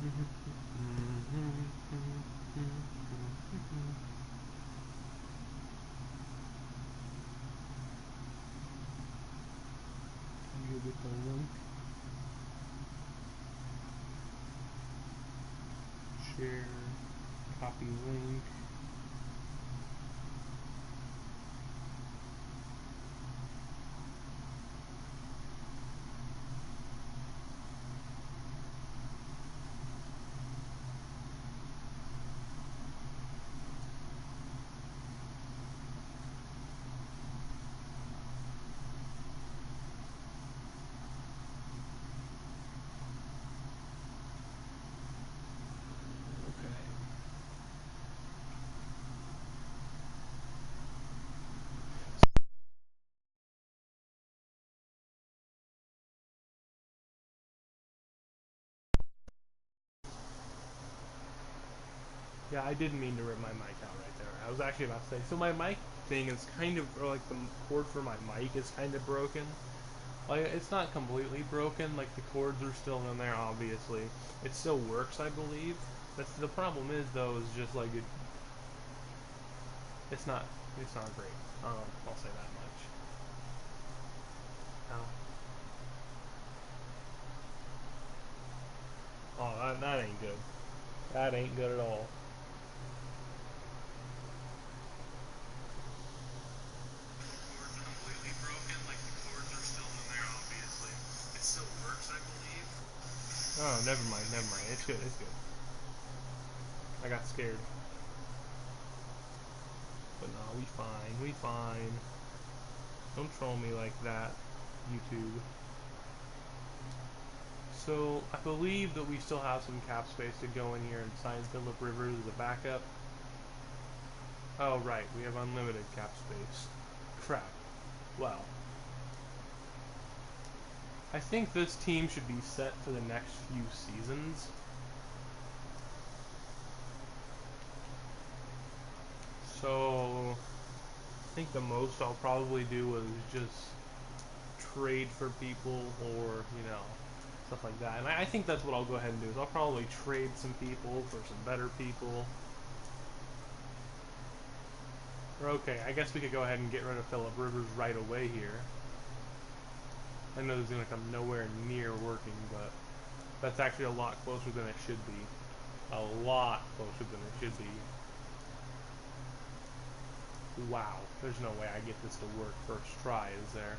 You get the link. Share. Copy link. Yeah, I didn't mean to rip my mic out right there. I was actually about to say, so my mic thing is kind of, or like the cord for my mic is kind of broken. Like, it's not completely broken, like the cords are still in there, obviously. It still works, I believe. That's the problem is, though, is just like, it's not great. I'll say that much. Oh, that ain't good. That ain't good at all. Completely broken, like the cords are still in there, obviously. It still works, I believe. Oh, never mind. It's good, I got scared. But no, we fine. Don't troll me like that, YouTube. So, I believe that we still have some cap space to go in here and sign Phillip Rivers as a backup. Oh, right, we have unlimited cap space. Crap. Well, I think this team should be set for the next few seasons. So, I think the most I'll probably do is just trade for people or, stuff like that. And I think that's what I'll go ahead and do is I'll probably trade some people for some better people. Okay, I guess we could go ahead and get rid of Phillip Rivers right away here. I know this is going to come nowhere near working, but that's actually a lot closer than it should be. A lot closer than it should be. Wow, there's no way I get this to work first try, is there?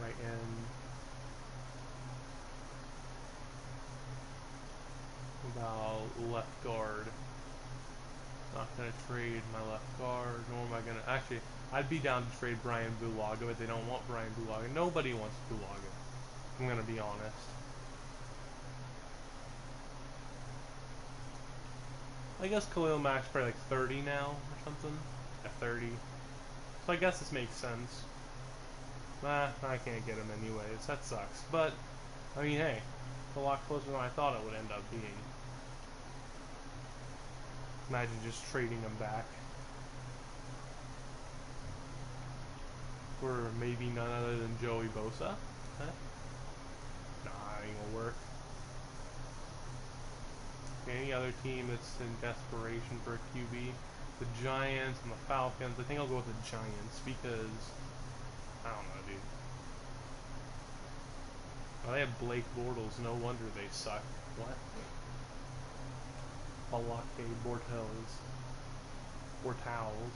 Right end. About left guard. Not gonna trade my left guard, nor am I gonna. Actually, I'd be down to trade Brian Bulaga, but they don't want Brian Bulaga. Nobody wants Bulaga. I'm gonna be honest. I guess Khalil Mack's probably like 30 now or something. At 30. So I guess this makes sense. Nah, I can't get him anyways. That sucks. But, I mean, hey, it's a lot closer than I thought it would end up being. Imagine just trading him back for maybe none other than Joey Bosa. Huh? Nah, ain't gonna work. Any other team that's in desperation for a QB? The Giants and the Falcons. I think I'll go with the Giants because I don't know, dude. Oh, they have Blake Bortles. No wonder they suck. What? Balake Bortles. Bortals.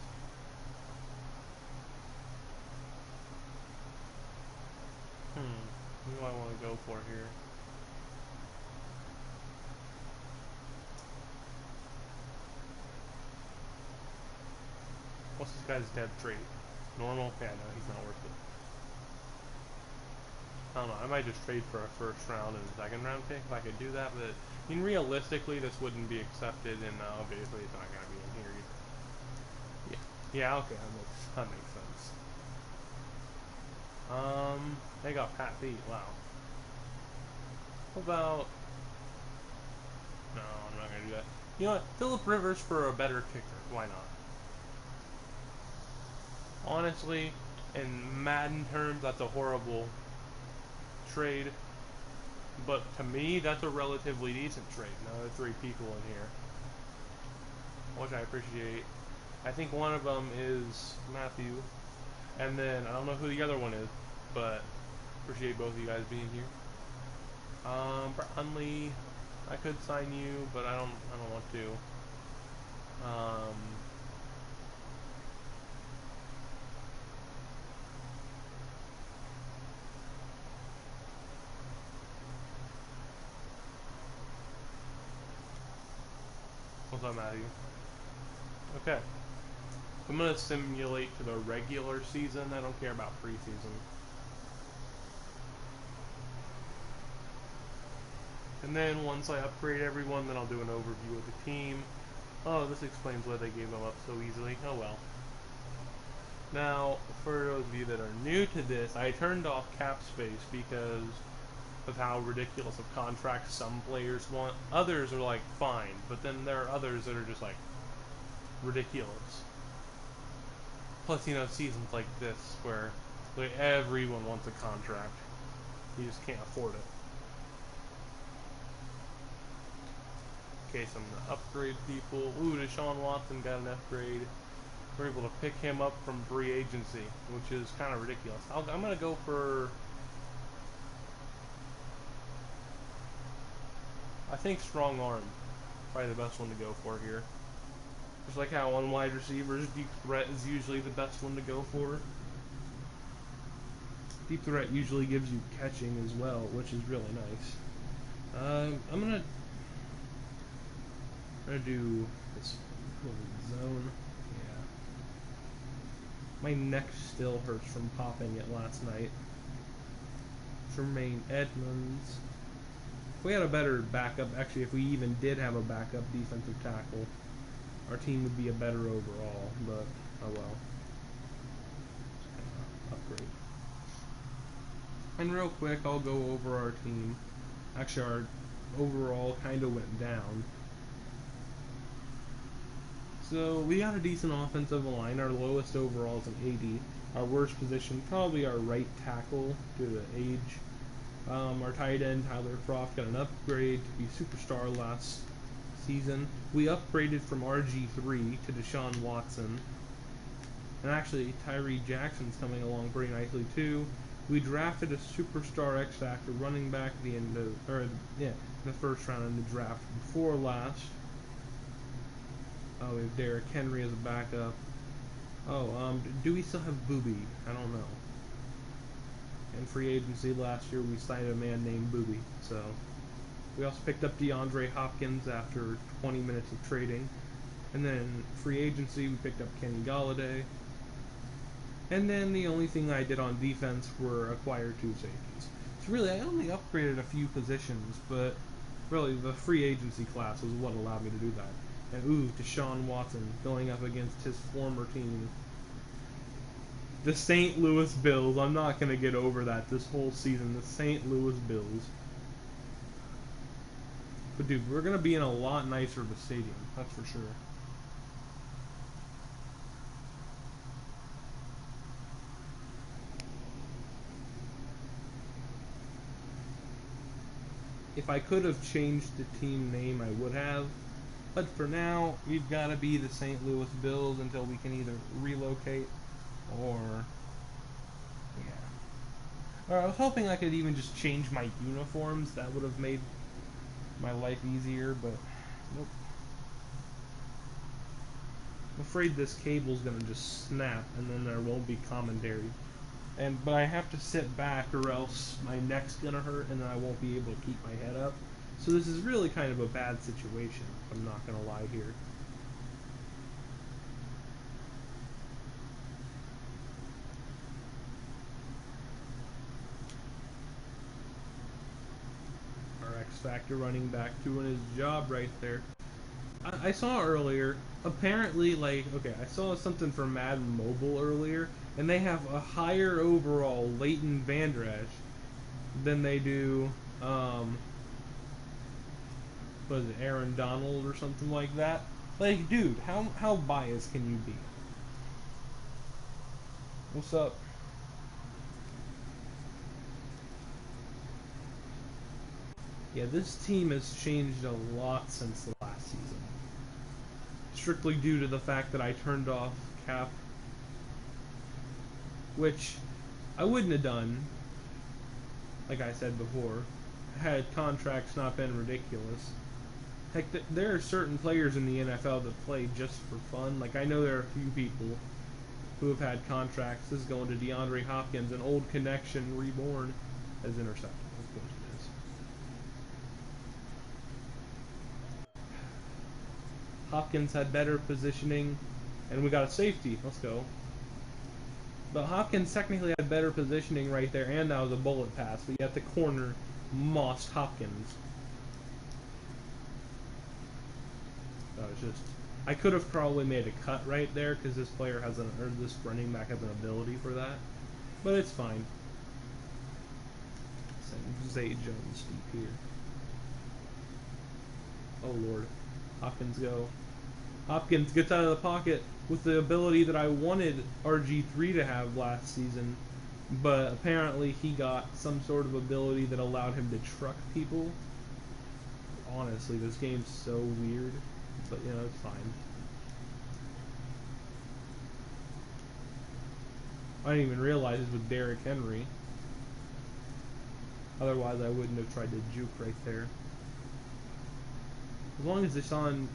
Who do I want to go for here? What's this guy's depth trait? Normal? Yeah, no, he's not worth it. I don't know. I might just trade for a first round and a second round pick if I could do that, but I mean, realistically, this wouldn't be accepted, and obviously, it's not going to be in here either. Yeah, okay, that makes sense. They got Pat beat. Wow. What about? No, I'm not gonna do that. You know what? Phillip Rivers for a better kicker. Why not? Honestly, in Madden terms, that's a horrible trade. But to me, that's a relatively decent trade. Now, 3 people in here, which I appreciate. I think one of them is Matthew, and then I don't know who the other one is, but appreciate both of you guys being here. Brownlee, I could sign you, but I don't want to. What's up, Matthew? Okay. I'm gonna simulate to the regular season. I don't care about preseason. And then once I upgrade everyone, then I'll do an overview of the team. Oh, this explains why they gave them up so easily. Oh well. Now, for those of you that are new to this, I turned off cap space because of how ridiculous of contracts some players want. Others are like, fine, but then there are others that are just like, ridiculous. Plus, you know, seasons like this where like, everyone wants a contract. You just can't afford it. Okay, so I'm gonna upgrade people. Ooh, Deshaun Watson got an upgrade. We're able to pick him up from free agency, which is kind of ridiculous. I'm gonna go for, I think, strong arm. Probably the best one to go for here. Just like how on wide receivers, deep threat is usually the best one to go for. Deep threat usually gives you catching as well, which is really nice. I'm gonna do this zone. Yeah. My neck still hurts from popping it last night. Jermaine Edmonds. If we had a better backup, actually, if we even did have a backup defensive tackle, our team would be a better overall, but oh well. Upgrade. And real quick, I'll go over our team. Actually, our overall kind of went down. So we got a decent offensive line. Our lowest overall is an 80. Our worst position, probably our right tackle due to age. Our tight end, Tyler Croft, got an upgrade to be superstar last season. We upgraded from RG3 to Deshaun Watson. And actually, Tyree Jackson's coming along pretty nicely too. We drafted a superstar X Factor running back at the end of, the first round in the draft before last. Oh, we have Derrick Henry as a backup. Oh, do we still have Booby? I don't know. In free agency last year, we signed a man named Booby. So we also picked up DeAndre Hopkins after 20 minutes of trading. And then free agency, we picked up Kenny Galladay. And then the only thing I did on defense were acquire 2 safeties. So really, I only upgraded a few positions, but really the free agency class was what allowed me to do that. And ooh, Deshaun Watson going up against his former team, the St. Louis Bills. I'm not going to get over that this whole season. The St. Louis Bills. But dude, we're going to be in a lot nicer of a stadium. That's for sure. If I could have changed the team name, I would have. But for now, we've got to be the St. Louis Bills until we can either relocate or... yeah. Or I was hoping I could even just change my uniforms. That would have made my life easier, but nope. I'm afraid this cable's going to just snap, and then there won't be commentary. But I have to sit back or else my neck's going to hurt, and then I won't be able to keep my head up. So this is really kind of a bad situation, I'm not going to lie here. Our X Factor running back doing his job right there. I saw earlier, apparently, I saw something from Madden Mobile earlier, and they have a higher overall Leighton Vander Esch than they do, what is it, Aaron Donald or something like that. Like, dude, how biased can you be? What's up? Yeah, this team has changed a lot since the last season. Strictly due to the fact that I turned off cap, which I wouldn't have done, like I said before, had contracts not been ridiculous. Heck, there are certain players in the NFL that play just for fun. Like, I know there are a few people who have had contracts. This is going to DeAndre Hopkins, an old connection reborn, as intercepted. Of course it is. Hopkins had better positioning, and we got a safety. Let's go. But Hopkins technically had better positioning right there, and that was a bullet pass. But yet the corner mossed Hopkins. That was just... I could have probably made a cut right there because this player has an, or this running back has an ability for that. But it's fine. Zay Jones deep here. Oh lord. Hopkins go. Hopkins gets out of the pocket with the ability that I wanted RG3 to have last season, but apparently he got some sort of ability that allowed him to truck people. Honestly, this game's so weird, but you know, it's fine. I didn't even realize it was Derrick Henry. Otherwise, I wouldn't have tried to juke right there. As long as Deshaun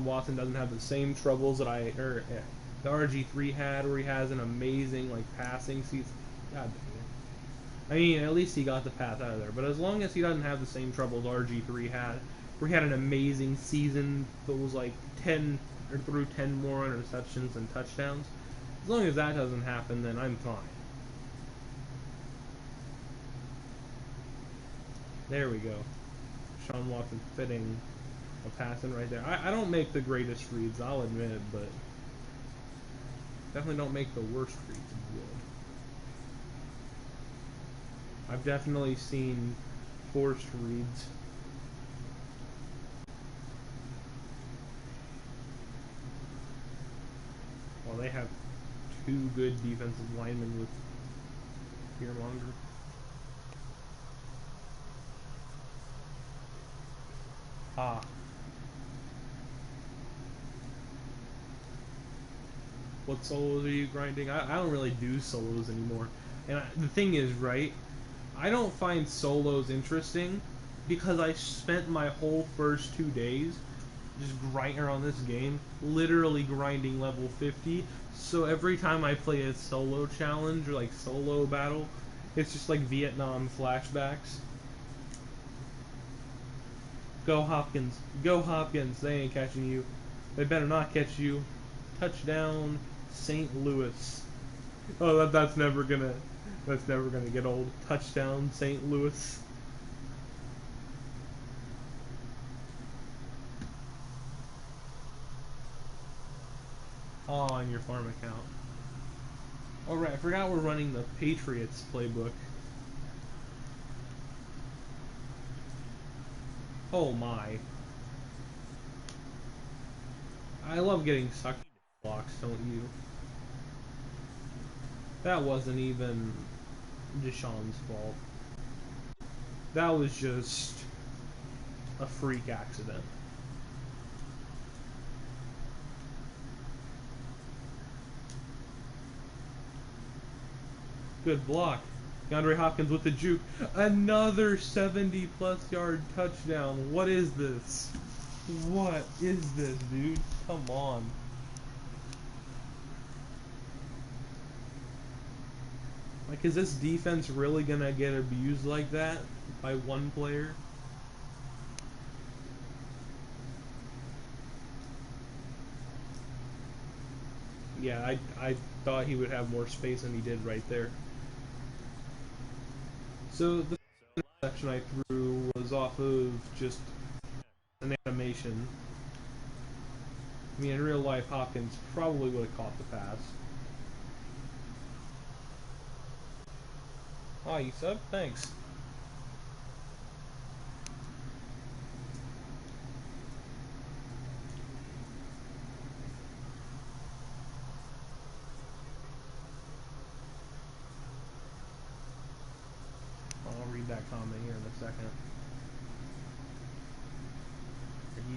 Watson doesn't have the same troubles that the RG3 had, where he has an amazing passing season. God dang it. I mean, at least he got the pass out of there. But as long as he doesn't have the same troubles RG3 had, where he had an amazing season that was like 10 or threw 10 more interceptions and touchdowns, as long as that doesn't happen, then I'm fine. There we go. Sean Watson fitting a pass in right there. I don't make the greatest reads, I'll admit it, but definitely don't make the worst reads in the world. I've definitely seen forced reads. Well, they have two good defensive linemen with Fearmonger. Ah. What solos are you grinding? I don't really do solos anymore. And the thing is, right, I don't find solos interesting because I spent my whole first 2 days just grinding on this game, literally grinding level 50. So every time I play a solo challenge or solo battle, it's just like Vietnam flashbacks. Go Hopkins, go Hopkins, they ain't catching you. They better not catch you. Touchdown, St. Louis. Oh, that's never gonna get old. Touchdown, St. Louis. Oh, on your farm account. Oh right, I forgot we're running the Patriots playbook. Oh my. I love getting sucked in blocks, don't you? That wasn't even Deshaun's fault. That was just a freak accident. Good block. DeAndre Hopkins with the juke. Another 70-plus yard touchdown. What is this? What is this, dude? Come on. Is this defense really gonna get abused like that by one player? Yeah, I thought he would have more space than he did right there. So the section I threw was off of just an animation. I mean, in real life, Hopkins probably would have caught the pass. Oh, you sub? Thanks. I'll read that comment here in a second.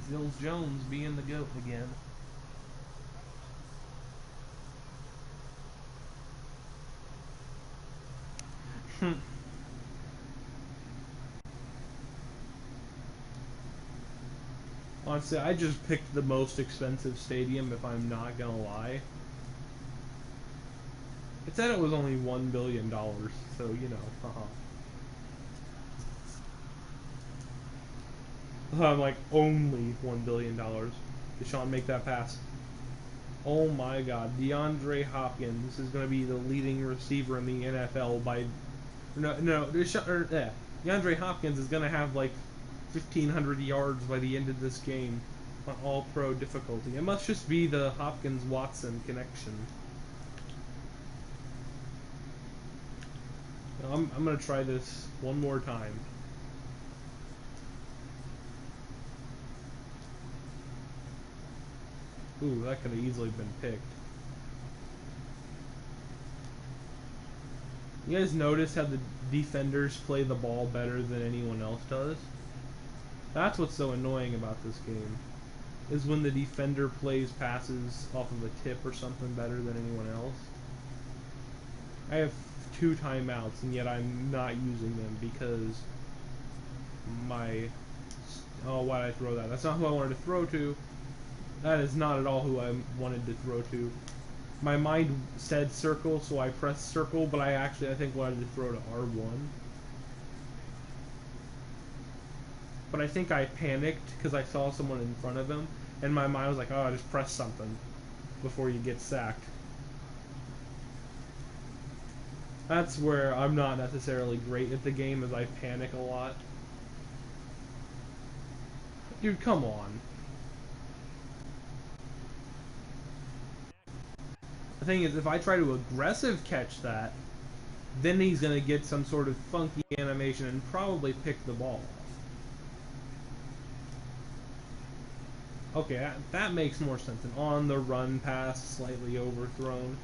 Phil's Jones being the GOAT again. Honestly, I just picked the most expensive stadium, if I'm not gonna lie. It said it was only $1 billion, so, you know, haha. I'm like, only $1 billion. Deshaun, make that pass. Oh my god, DeAndre Hopkins is going to be the leading receiver in the NFL by... DeAndre Hopkins is going to have like 1,500 yards by the end of this game on all-pro difficulty. It must just be the Hopkins-Watson connection. I'm going to try this one more time. Ooh, that could have easily been picked. You guys notice how the defenders play the ball better than anyone else does? That's what's so annoying about this game, is when the defender plays passes off of a tip or something better than anyone else. I have 2 timeouts, and yet I'm not using them because my... Oh, why did I throw that? That's not who I wanted to throw to. That is not at all who I wanted to throw to. My mind said circle, so I pressed circle, but I think wanted to throw to R1. But I think I panicked because I saw someone in front of him, and my mind was like, oh, just press something before you get sacked. That's where I'm not necessarily great at the game, as I panic a lot. Dude, come on. The thing is, if I try to aggressive catch that, then he's going to get some sort of funky animation and probably pick the ball off. Okay, that makes more sense. An on-the-run pass, slightly overthrown.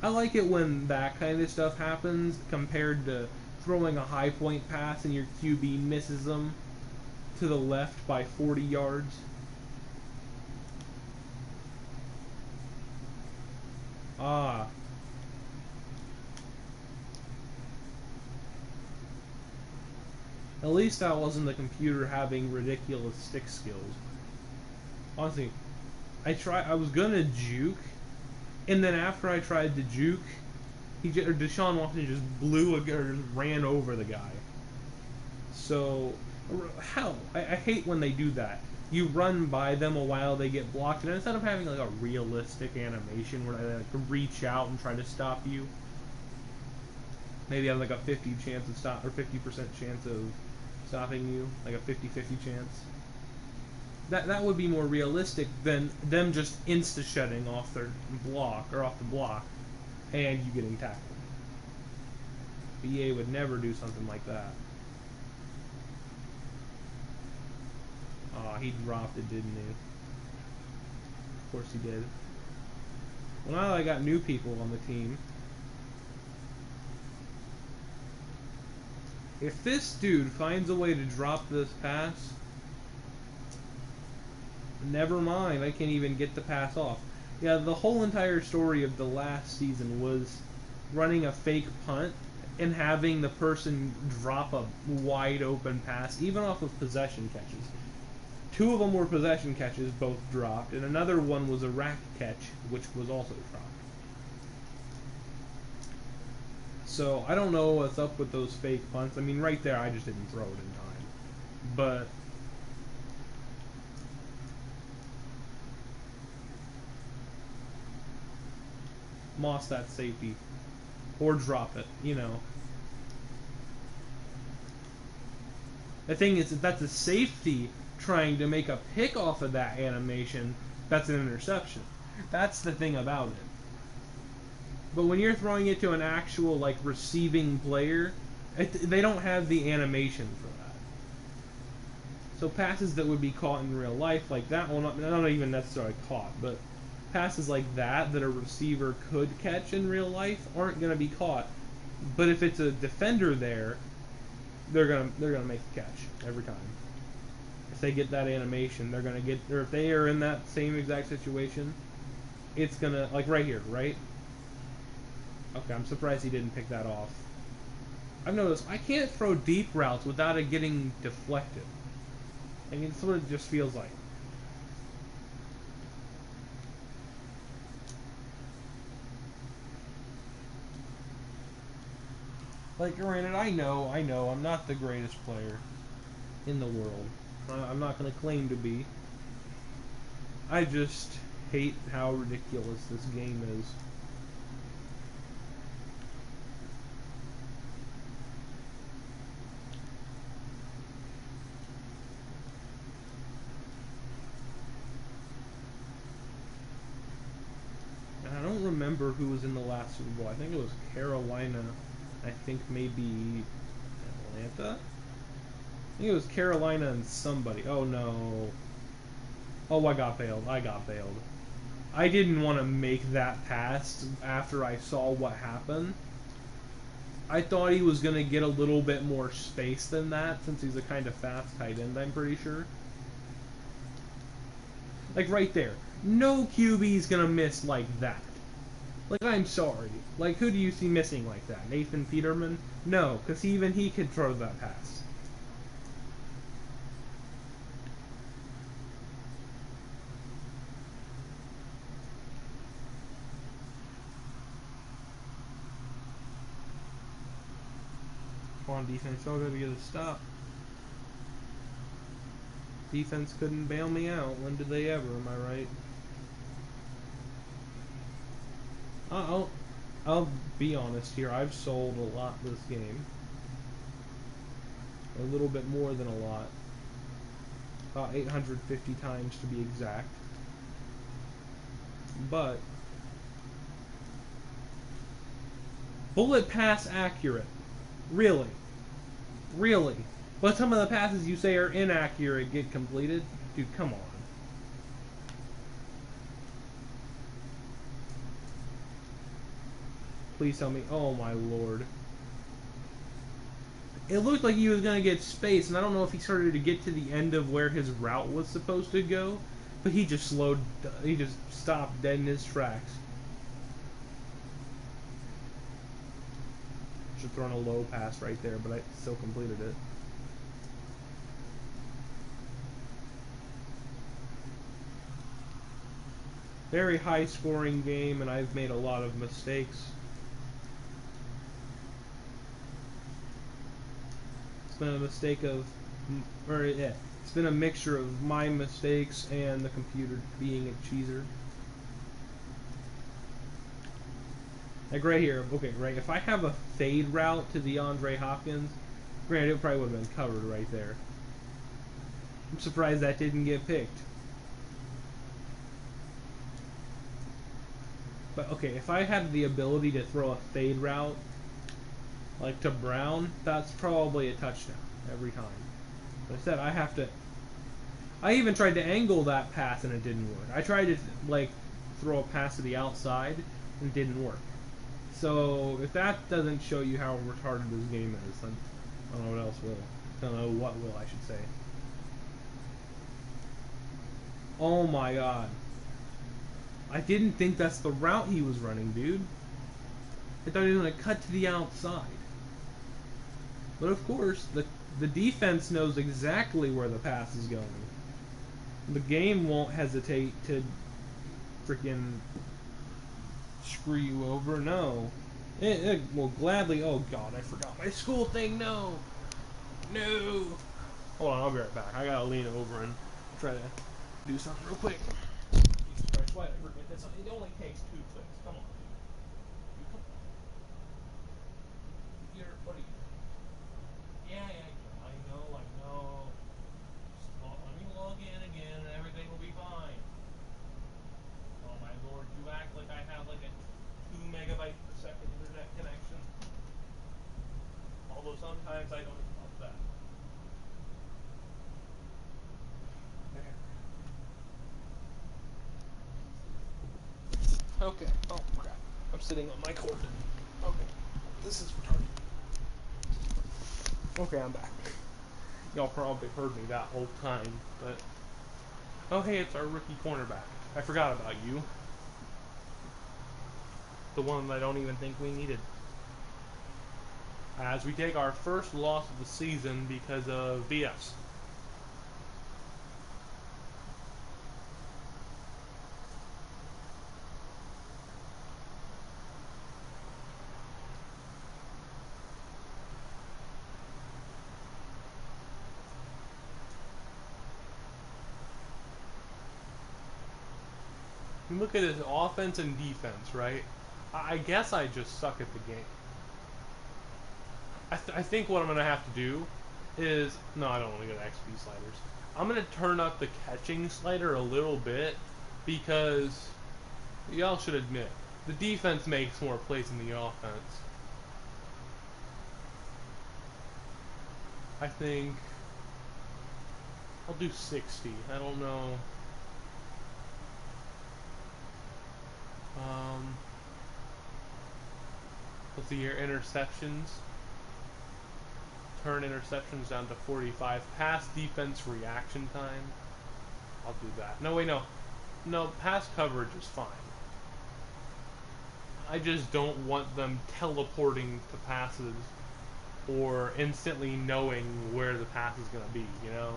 I like it when that kind of stuff happens compared to throwing a high-point pass and your QB misses them to the left by 40 yards. Ah. At least that wasn't the computer having ridiculous stick skills. Honestly, I was gonna juke, and then after I tried to juke, Deshaun Watson just ran over the guy. So, hell, I hate when they do that. You run by them a while, they get blocked, and instead of having like a realistic animation where they like, reach out and try to stop you, maybe have like a 50% chance of stopping you, like a 50-50 chance. That would be more realistic than them just insta-shedding off their block or off the block and you getting tackled. EA would never do something like that. Aw, he dropped it, didn't he? Of course he did. Well, now I got new people on the team. If this dude finds a way to drop this pass, never mind, I can't even get the pass off. Yeah, the whole entire story of the last season was running a fake punt and having the person drop a wide open pass, even off of possession catches. 2 of them were possession catches, both dropped, and another one was a rack catch, which was also dropped. So, I don't know what's up with those fake punts. I mean, right there, I just didn't throw it in time. But moss that safety. Or drop it, you know. The thing is, if that's a safety trying to make a pick off of that animation, that's an interception. That's the thing about it. But when you're throwing it to an actual, like, receiving player, they don't have the animation for that. So passes that would be caught in real life, like that, well, not even necessarily caught, but passes like that a receiver could catch in real life aren't going to be caught. But if it's a defender there, they're gonna make the catch every time. if they get that animation, they're gonna get, or if they are in that same exact situation, it's gonna, like right here, right? Okay, I'm surprised he didn't pick that off. I've noticed I can't throw deep routes without it getting deflected. I mean, it's what it just feels like. Like, granted, I know, I'm not the greatest player in the world. I'm not going to claim to be. I just hate how ridiculous this game is. And I don't remember who was in the last Super Bowl. I think it was Carolina. I think maybe Atlanta? I think it was Carolina and somebody. Oh no. Oh, I got bailed. I didn't want to make that pass after I saw what happened. I thought he was going to get a little bit more space than that, since he's a kind of fast tight end, I'm pretty sure. Like, right there. No QB's going to miss like that. Like, I'm sorry. Like, who do you see missing like that? Nathan Peterman? No, because even he could throw that pass. Come on, defense. Y'all gotta get a stop. Defense couldn't bail me out. When did they ever? Am I right? I'll be honest here. I've sold a lot this game. A little bit more than a lot. About 850 times to be exact. But bullet pass accurate. Really? Really? But some of the passes you say are inaccurate get completed? Dude, come on. Please tell me. Oh my lord. It looked like he was going to get space, and I don't know if he started to get to the end of where his route was supposed to go, but he just stopped dead in his tracks. Should have thrown a low pass right there, but I still completed it. Very high scoring game, and I've made a lot of mistakes. It's been a mistake of, it's been a mixture of my mistakes and the computer being a cheeser. Like right here, okay, right, if I have a fade route to DeAndre Hopkins, granted, it probably would have been covered right there. I'm surprised that didn't get picked. But okay, if I had the ability to throw a fade route, like to Brown, that's probably a touchdown every time. But I said I have to. I even tried to angle that pass and it didn't work. I tried to like throw a pass to the outside and it didn't work. So if that doesn't show you how retarded this game is, then I don't know what else will. I don't know what will, I should say. Oh my god. I didn't think that's the route he was running, dude. I thought he was going to cut to the outside. But of course, the defense knows exactly where the pass is going. The game won't hesitate to freaking screw you over. No. It will gladly. Oh god, I forgot my school thing. No. No. Hold on, I'll be right back. I gotta lean over and try to do something real quick. Jesus Christ, why did I forget this? It only takes 2 clicks. Come on. What are you? Yeah, I know. Just let me log in again and everything will be fine. Oh my lord, you act like I have like a 2 megabyte per second internet connection. Although sometimes I don't love that. There. Okay. Oh crap. I'm sitting on my cord. Okay. This is retarded. Okay, I'm back. Y'all probably heard me that whole time, but oh hey, it's our rookie cornerback. I forgot about you. The one that I don't even think we needed. As we take our first loss of the season because of VS. You look at his offense and defense, right? I guess I just suck at the game. I think what I'm going to have to do is... No, I don't want to go to XP sliders. I'm going to turn up the catching slider a little bit because y'all should admit, the defense makes more plays than the offense. I think I'll do 60. I don't know. Let's see here, interceptions. Turn interceptions down to 45. Pass defense reaction time. I'll do that. No, wait, no. No, pass coverage is fine. I just don't want them teleporting to passes or instantly knowing where the pass is going to be, you know?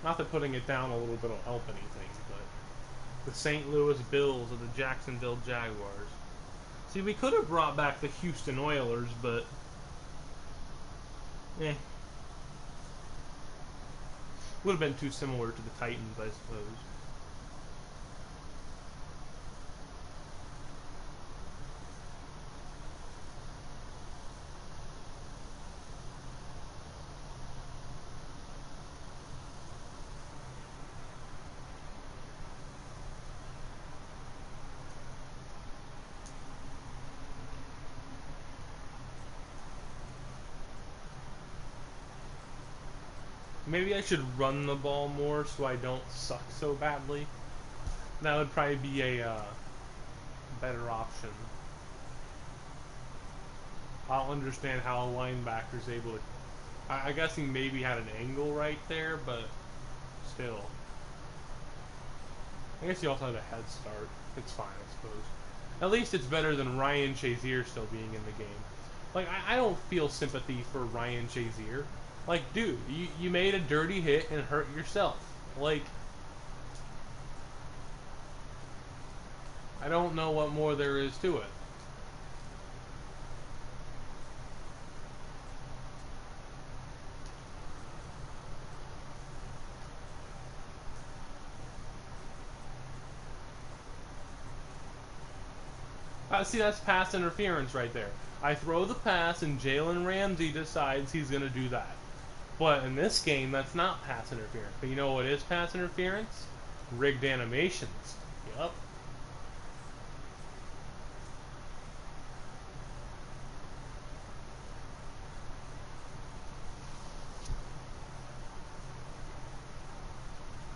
Not that putting it down a little bit will help anything, but the St. Louis Bills or the Jacksonville Jaguars. See, we could have brought back the Houston Oilers, but would have been too similar to the Titans, I suppose. Maybe I should run the ball more so I don't suck so badly. That would probably be a better option. I'll understand how a linebacker's able to... I guess he maybe had an angle right there, but still. I guess he also had a head start. It's fine, I suppose. At least it's better than Ryan Shazier still being in the game. Like, I don't feel sympathy for Ryan Shazier. Like, dude, you made a dirty hit and hurt yourself. Like, I don't know what more there is to it. See, that's pass interference right there. I throw the pass and Jalen Ramsey decides he's going to do that. But in this game, that's not pass interference. But you know what is pass interference? Rigged animations. Yup.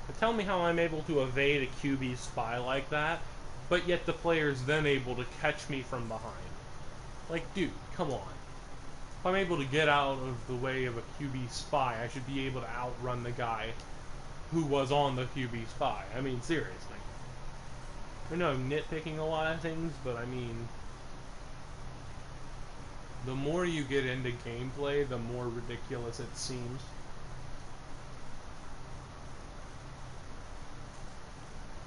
But tell me how I'm able to evade a QB spy like that, but yet the player's then able to catch me from behind. Like, dude, come on. If I'm able to get out of the way of a QB spy, I should be able to outrun the guy who was on the QB spy. I mean, seriously. I know I'm nitpicking a lot of things, but I mean, the more you get into gameplay, the more ridiculous it seems.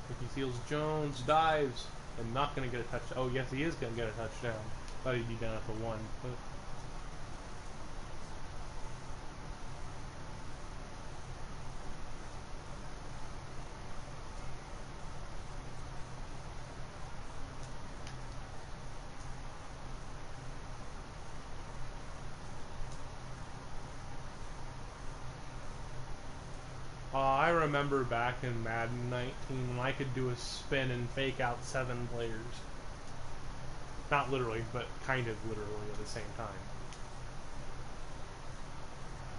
Ricky Seals-Jones dives and not going to get a touchdown. Oh, yes, he is going to get a touchdown. Thought he'd be down for one. But I remember back in Madden 19 when I could do a spin and fake out 7 players. Not literally, but kind of literally at the same time.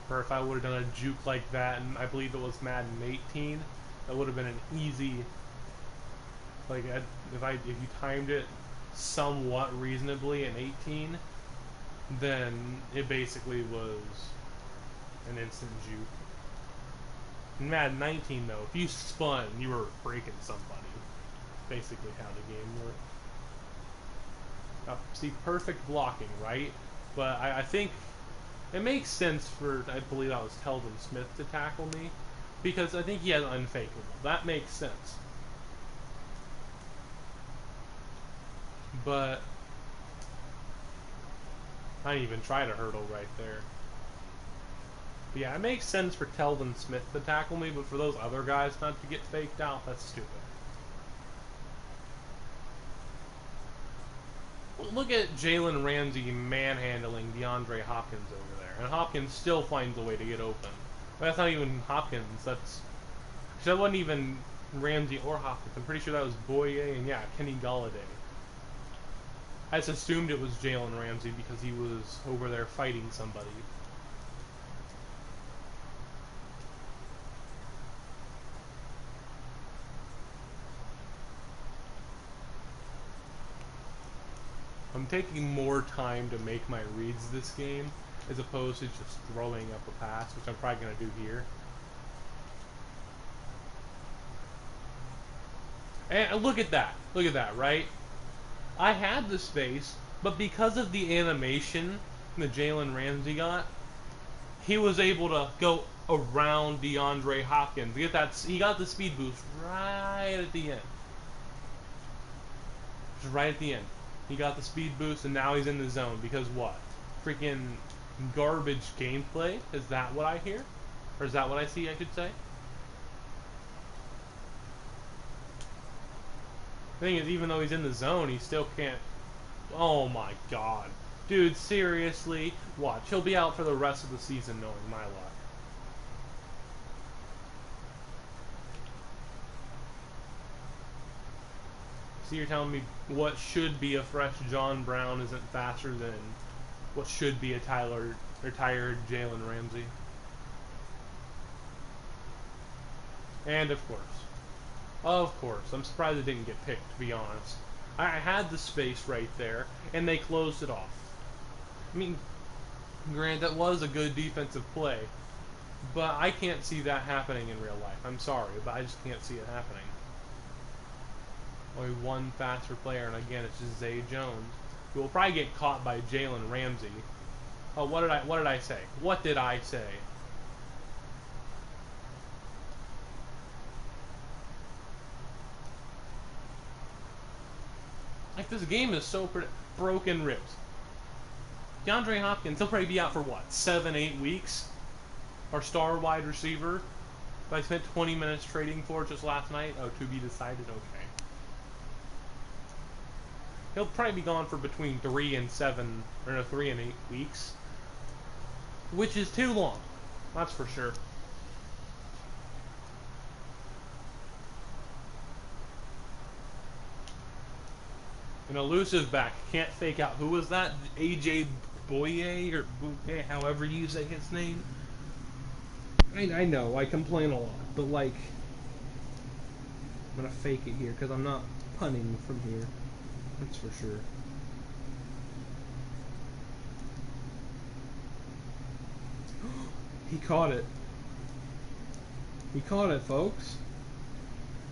Or if I would have done a juke like that, and I believe it was Madden 18, that would have been an easy... Like, if you timed it somewhat reasonably in 18, then it basically was an instant juke. In Madden 19, though, if you spun, you were breaking somebody. Basically how the game worked. See, perfect blocking, right? But I think it makes sense for, I believe that was Telvin Smith to tackle me, because I think he has unfakeable. That makes sense. But I didn't even try to hurdle right there. But yeah, it makes sense for Telvin Smith to tackle me, but for those other guys not to get faked out, that's stupid. Look at Jalen Ramsey manhandling DeAndre Hopkins over there, and Hopkins still finds a way to get open. But that's not even Hopkins. That wasn't even Ramsey or Hopkins. I'm pretty sure that was Boye and yeah, Kenny Galladay. I just assumed it was Jalen Ramsey because he was over there fighting somebody. I'm taking more time to make my reads this game as opposed to just throwing up a pass, which I'm probably going to do here. And look at that. Look at that, right? I had the space, but because of the animation that Jalen Ramsey got, he was able to go around DeAndre Hopkins. Get that? He got the speed boost right at the end. Just right at the end. He got the speed boost, and now he's in the zone. Because what? Freaking garbage gameplay? Is that what I hear? Or is that what I see, I should say? The thing is, even though he's in the zone, he still can't... Oh my god. Dude, seriously? Watch. He'll be out for the rest of the season knowing my luck. So you're telling me what should be a fresh John Brown isn't faster than what should be a retired Jalen Ramsey? And of course, I'm surprised it didn't get picked, to be honest. I had the space right there, and they closed it off. I mean, granted, that was a good defensive play, but I can't see that happening in real life. I'm sorry, but I just can't see it happening. Only one faster player, and again, it's just Zay Jones, who will probably get caught by Jalen Ramsey. Oh, what did I say? What did I say? Like, this game is so broken ribs. DeAndre Hopkins, he'll probably be out for what, 7-8 weeks? Our star wide receiver, that I spent 20 minutes trading for just last night. Oh, to be decided. Okay. He'll probably be gone for between 3 and 8 weeks, which is too long. That's for sure. An elusive back. Can't fake out. Who was that? AJ Boye or Boye, however you say his name. I know. I complain a lot, but like, I'm gonna fake it here because I'm not punning from here. That's for sure. He caught it. He caught it, folks.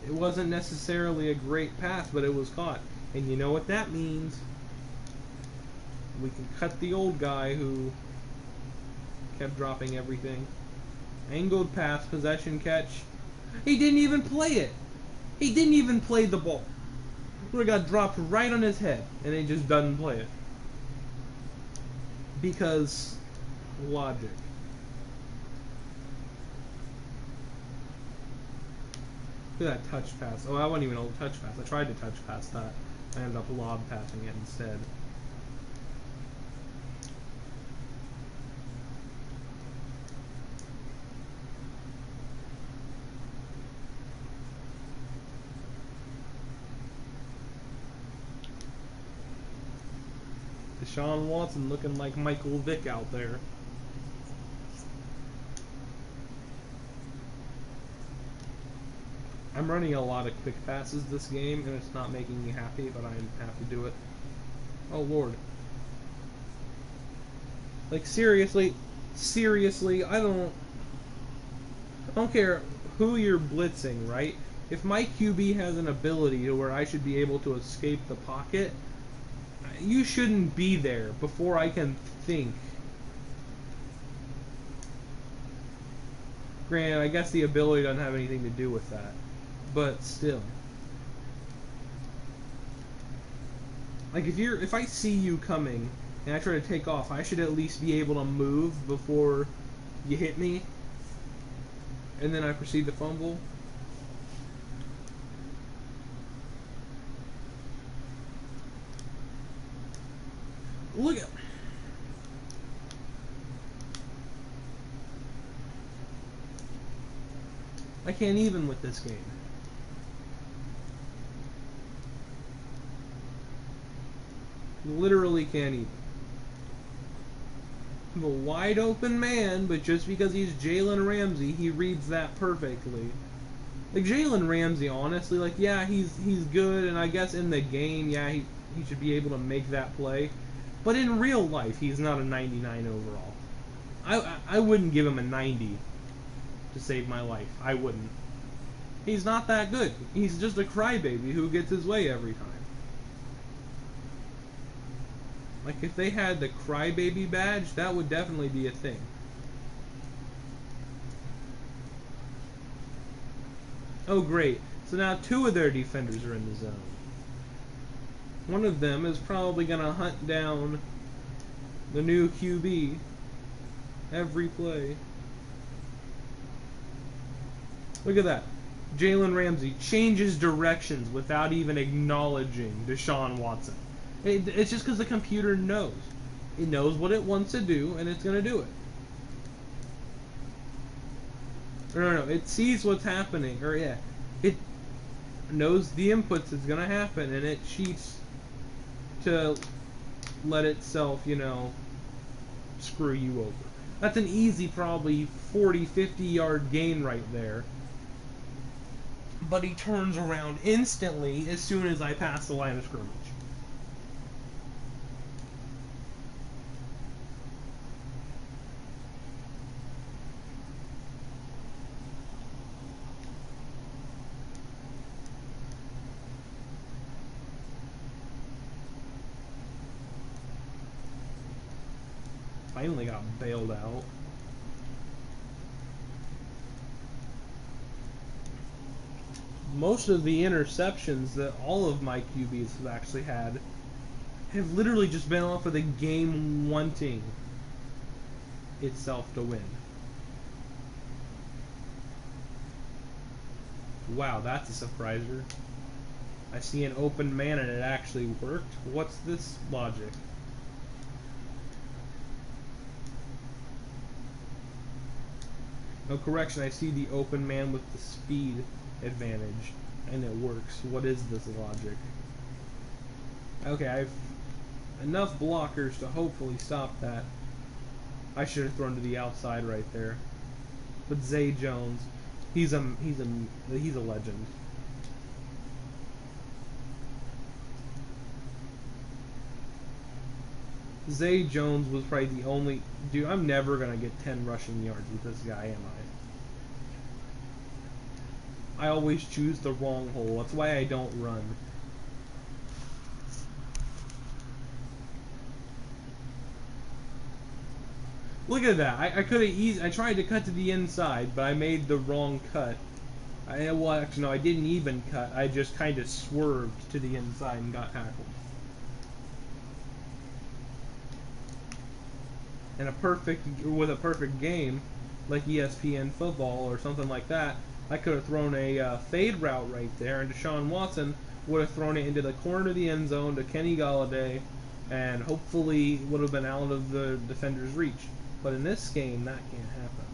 It wasn't necessarily a great pass, but it was caught. And you know what that means? We can cut the old guy who kept dropping everything. Angled pass, possession catch. He didn't even play it. He didn't even play the ball. It got dropped right on his head, and he just doesn't play it. Because logic. Look at that touch pass. Oh, I wasn't even able to touch pass. I tried to touch pass that. I ended up lob passing it instead. Deshaun Watson looking like Michael Vick out there. I'm running a lot of quick passes this game, and it's not making me happy, but I have to do it. Oh, Lord. Like, seriously, I don't care who you're blitzing, right? If my QB has an ability to where I should be able to escape the pocket, you shouldn't be there before I can think. Granted, I guess the ability doesn't have anything to do with that, but still. Like, if I see you coming and I try to take off, I should at least be able to move before you hit me, and then I proceed to fumble. Look at... I can't even with this game. Literally can't even. I'm a wide open man, but just because he's Jalen Ramsey, he reads that perfectly. Like, Jalen Ramsey, honestly, like, yeah, he's good, and I guess in the game, yeah, he should be able to make that play. But in real life, he's not a 99 overall. I wouldn't give him a 90 to save my life. I wouldn't. He's not that good. He's just a crybaby who gets his way every time. Like, if they had the crybaby badge, that would definitely be a thing. Oh, great. So now 2 of their defenders are in the zone. One of them is probably going to hunt down the new QB every play. Look at that. Jalen Ramsey changes directions without even acknowledging Deshaun Watson. It's just because the computer knows. It knows what it wants to do, and it's going to do it. No, it sees what's happening, or yeah, it knows the inputs is going to happen, and it cheats to let itself, screw you over. That's an easy, probably 40, 50-yard gain right there. But he turns around instantly as soon as I pass the line of scrimmage. Finally got bailed out. Most of the interceptions that all of my QBs have actually had have literally just been off of the game wanting itself to win. Wow, that's a surpriser. I see an open man and it actually worked. What's this logic? No, correction, I see the open man with the speed advantage, and it works. What is this logic? Okay, I've enough blockers to hopefully stop that. I should have thrown to the outside right there. But Zay Jones, he's a legend. Zay Jones was probably the only... Dude, I'm never going to get 10 rushing yards with this guy, am I? I always choose the wrong hole. That's why I don't run. Look at that. I could have I tried to cut to the inside, but I made the wrong cut. Well, actually, no, I didn't even cut. I just kind of swerved to the inside and got tackled. And with a perfect game, like ESPN football or something like that, I could have thrown a fade route right there, and Deshaun Watson would have thrown it into the corner of the end zone to Kenny Galladay, and hopefully would have been out of the defender's reach. But in this game, that can't happen.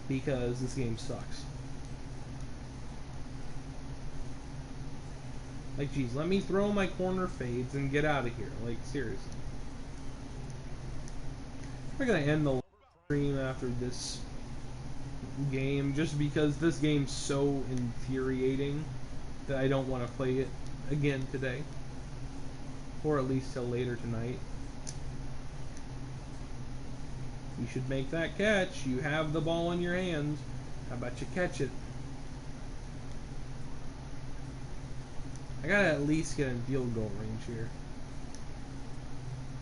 Because this game sucks. Like, geez, let me throw my corner fades and get out of here. Like, seriously. We're going to end the stream after this game, just because this game's so infuriating that I don't want to play it again today. or at least till later tonight. You should make that catch. You have the ball in your hands. How about you catch it? I gotta at least get in field goal range here.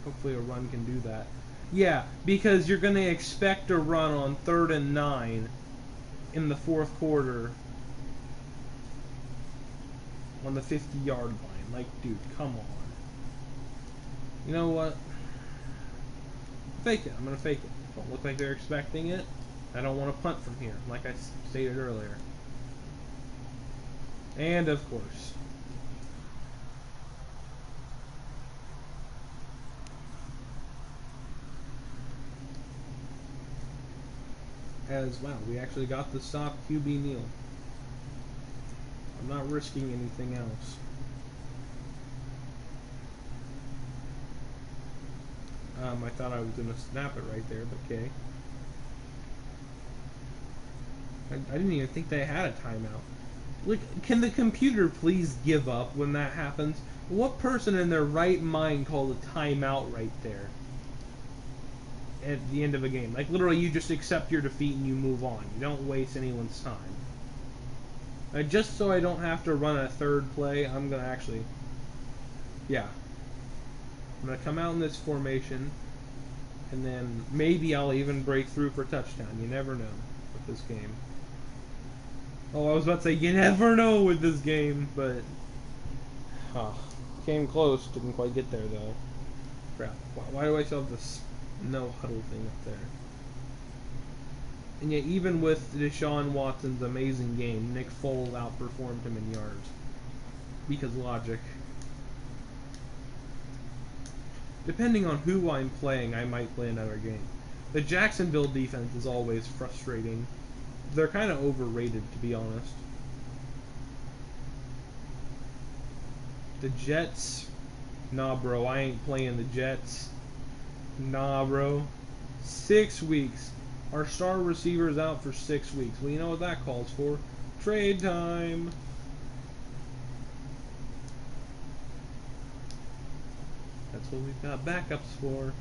Hopefully a run can do that. Yeah, because you're gonna expect a run on 3rd and 9 in the 4th quarter on the 50-yard line. Like, dude, come on. You know what? Fake it. I'm gonna fake it. Don't look like they're expecting it. I don't want to punt from here, like I stated earlier. And of course. As wow, we actually got the stop QB kneel. I'm not risking anything else. I thought I was going to snap it right there, but okay. I didn't even think they had a timeout. Like, can the computer please give up when that happens? What person in their right mind called a timeout right there? At the end of a game. Like, literally, you just accept your defeat and you move on. You don't waste anyone's time. Just so I don't have to run a 3rd play, I'm going to actually... Yeah. I'm going to come out in this formation, and then maybe I'll even break through for touchdown. You never know with this game. Oh, I was about to say, you never know with this game, but... Came close, didn't quite get there, though. Crap. Why do I still have this no huddle thing up there? And yet, even with Deshaun Watson's amazing game, Nick Foles outperformed him in yards. Because logic. Depending on who I'm playing, I might play another game. The Jacksonville defense is always frustrating. They're kind of overrated, to be honest. The Jets? Nah, bro, I ain't playing the Jets. Nah, bro. 6 weeks. Our star receiver's out for 6 weeks. Well, you know what that calls for? Trade time! That's what we've got backups for.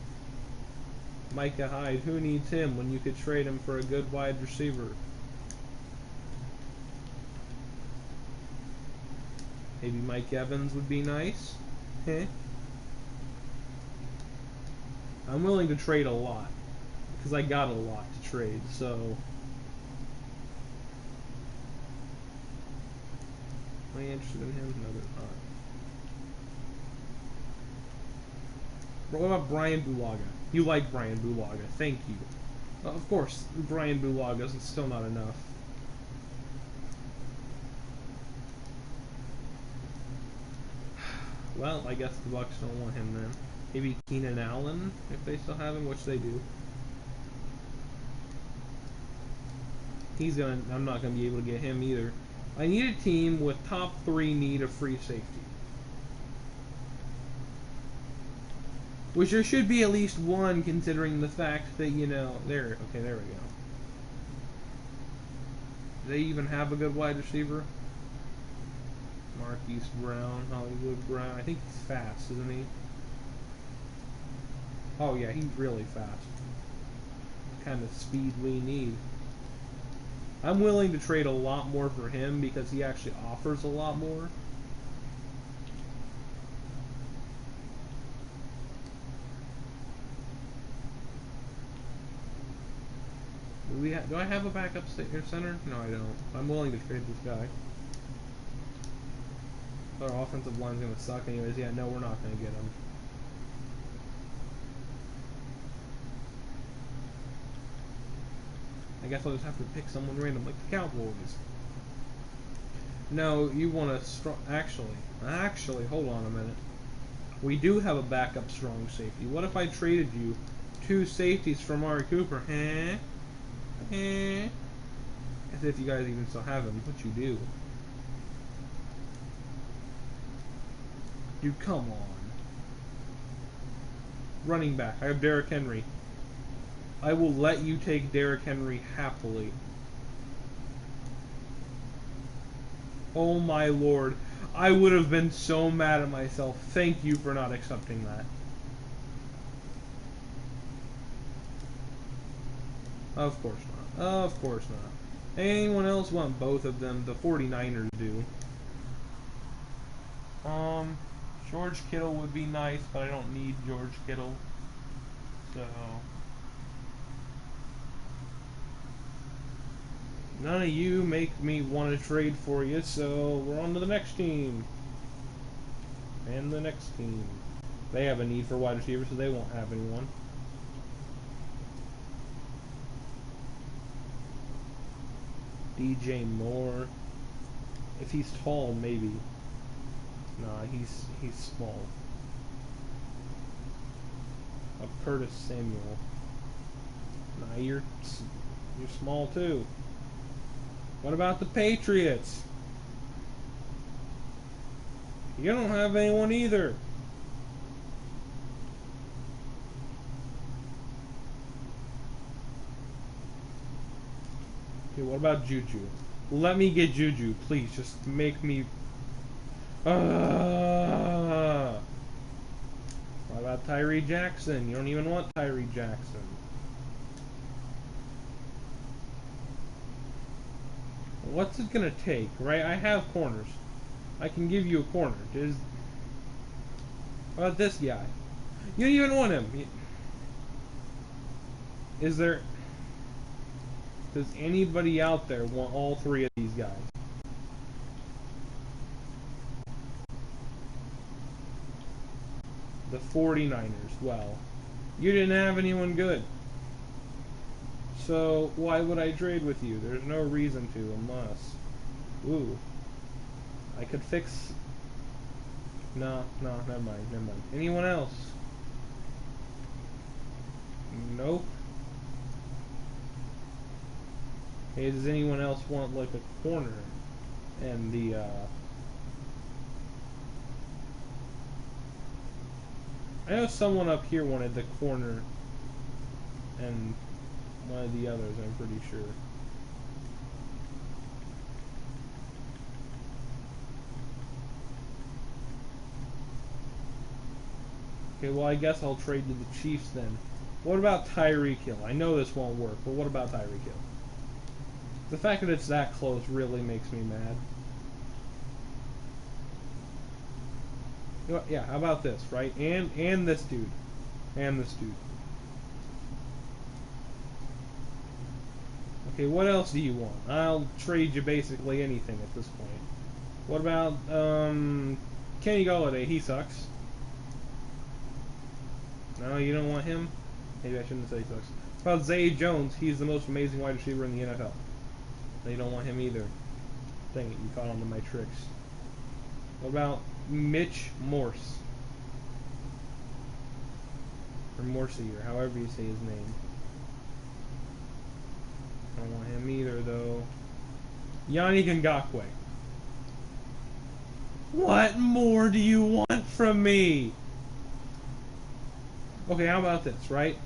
Micah Hyde, who needs him when you could trade him for a good wide receiver? Maybe Mike Evans would be nice. Heh. I'm willing to trade a lot. Because I got a lot to trade, so... Am I interested in him? No, they're not. What about Brian Bulaga? You like Brian Bulaga. Thank you. Of course, Brian Bulaga is still not enough. Well, I guess the Bucs don't want him then. Maybe Keenan Allen, if they still have him, which they do. I'm not gonna be able to get him either. I need a team with top 3 need a free safety. Which there should be at least one, considering the fact that, you know, there we go. Do they even have a good wide receiver? Marquise Brown, Hollywood Brown. I think he's fast, isn't he? Oh yeah, he's really fast. The kind of speed we need. I'm willing to trade a lot more for him because he actually offers a lot more. Do I have a backup center? No, I don't. I'm willing to trade this guy. Our offensive line's gonna suck anyways. Yeah, no, we're not gonna get him. I guess I'll just have to pick someone random, like the Cowboys. No, you want a strong... Actually, hold on a minute. We do have a backup strong safety. What if I traded you 2 safeties for Amari Cooper? As if you guys even still have him, but you do. Dude, come on. Running back. I have Derrick Henry. I will let you take Derrick Henry happily. Oh my lord. I would have been so mad at myself. Thank you for not accepting that. Of course not. Of course not. Anyone else want both of them? The 49ers do. George Kittle would be nice, but I don't need George Kittle. So none of you make me want to trade for you, so we're on to the next team. And the next team. They have a need for wide receivers, so they won't have anyone. DJ Moore. If he's tall, maybe. Nah, he's small. Curtis Samuel. Nah, you're small too. What about the Patriots? You don't have anyone either. Okay, what about Juju? Let me get Juju, please. Just make me. What about Tyree Jackson? You don't even want Tyree Jackson. What's it gonna take, right? I have corners. I can give you a corner. What about this guy? You don't even want him. Is there... Does anybody out there want all three of these guys? The 49ers. Well, you didn't have anyone good. So why would I trade with you? There's no reason to unless... Ooh. I could fix... No, never mind. Anyone else? Nope. Hey, does anyone else want, like, a corner? And the, I know someone up here wanted the corner and one of the others, I'm pretty sure. Okay, well, I guess I'll trade to the Chiefs then. What about Tyreek Hill? I know this won't work, but what about Tyreek Hill? The fact that it's that close really makes me mad. You know, yeah, how about this, right? And this dude. And this dude. Okay, what else do you want? I'll trade you basically anything at this point. What about, Kenny Golladay? He sucks. No, you don't want him? Maybe I shouldn't say he sucks. What about Zay Jones? He's the most amazing wide receiver in the NFL. No, you don't want him either. Dang it, you caught on to my tricks. What about Mitch Morse? Or Morsey, or however you say his name. I don't want him either, though. Yannick Ngakoue. What more do you want from me? Okay, how about this, right?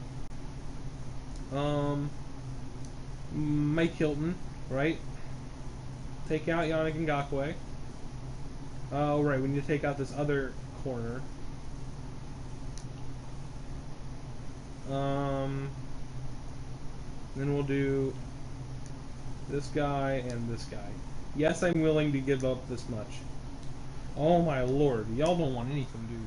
Mike Hilton, right? Take out Yannick Ngakoue. Oh, right, we need to take out this other corner. Then we'll do this guy and this guy. Yes, I'm willing to give up this much. Oh my lord, y'all don't want anything, dude.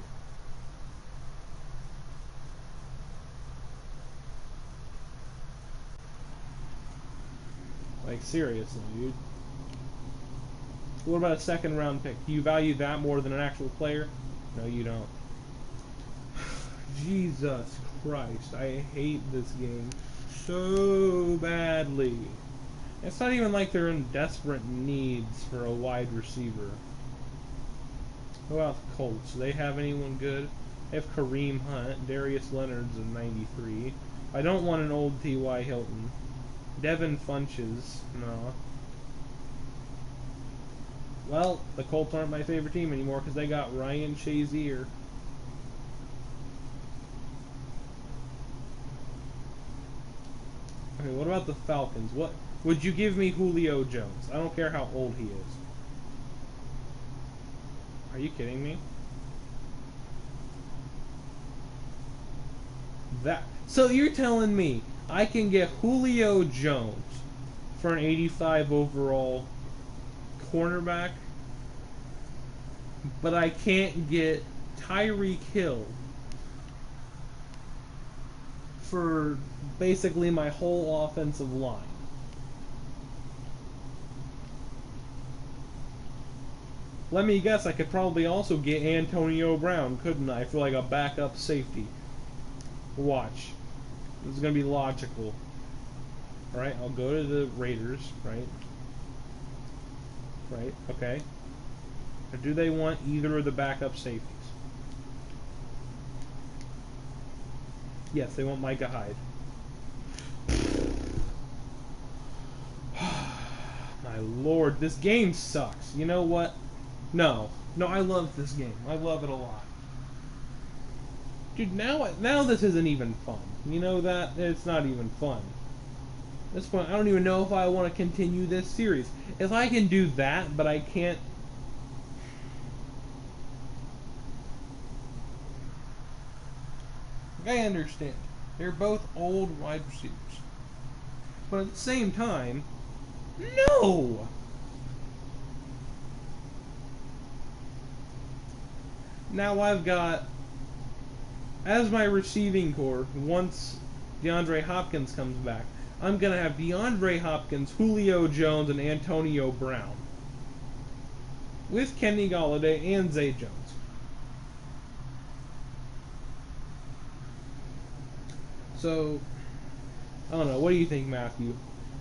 Like, seriously, dude. What about a second round pick? Do you value that more than an actual player? No, you don't. Jesus Christ, I hate this game so badly. It's not even like they're in desperate needs for a wide receiver. What about the Colts? Do they have anyone good? They have Kareem Hunt, Darius Leonard's a 93. I don't want an old T.Y. Hilton. Devin Funches, no. Well, the Colts aren't my favorite team anymore because they got Ryan Shazier. Okay, what about the Falcons? What would you give me Julio Jones? I don't care how old he is. Are you kidding me? So you're telling me I can get Julio Jones for an 85 overall cornerback, but I can't get Tyreek Hill for basically my whole offensive line? Let me guess, I could probably also get Antonio Brown, couldn't I, for like a backup safety? Watch. This is going to be logical. Alright, I'll go to the Raiders, right? Right, okay. Or do they want either of the backup safeties? Yes, they want Micah Hyde. My lord, this game sucks. You know what? No, I love this game. I love it a lot. Dude, now this isn't even fun. You know that? It's not even fun. At this point, I don't even know if I want to continue this series. If I can do that, but I can't... I understand. They're both old wide receivers. But at the same time, no! Now I've got, as my receiving core, once DeAndre Hopkins comes back, I'm going to have DeAndre Hopkins, Julio Jones, and Antonio Brown. With Kenny Golladay and Zay Jones. So, I don't know. What do you think, Matthew?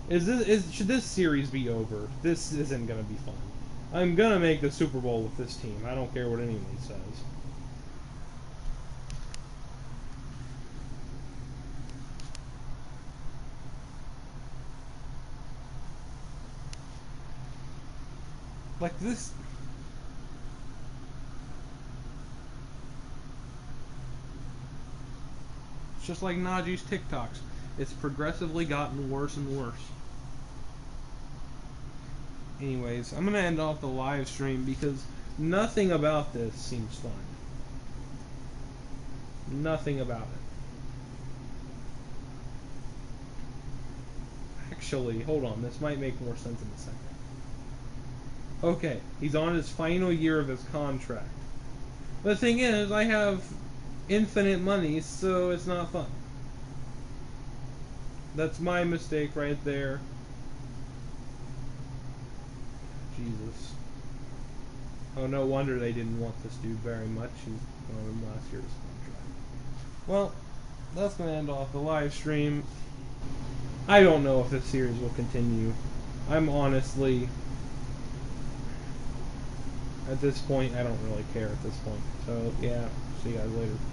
Should this series be over? This isn't going to be fun. I'm going to make the Super Bowl with this team. I don't care what anyone says. Like this... It's just like Najee's TikToks. It's progressively gotten worse and worse. Anyways, I'm going to end off the live stream because nothing about this seems fun. Nothing about it. Actually, hold on. This might make more sense in a second. Okay, he's on his final year of his contract. The thing is, I have infinite money, so it's not fun. That's my mistake right there. Jesus. Oh, no wonder they didn't want this dude very much. He's on last year's contract. Well, that's going to end off the live stream. I don't know if this series will continue. I'm honestly... At this point, I don't really care at this point. So, yeah, see you guys later.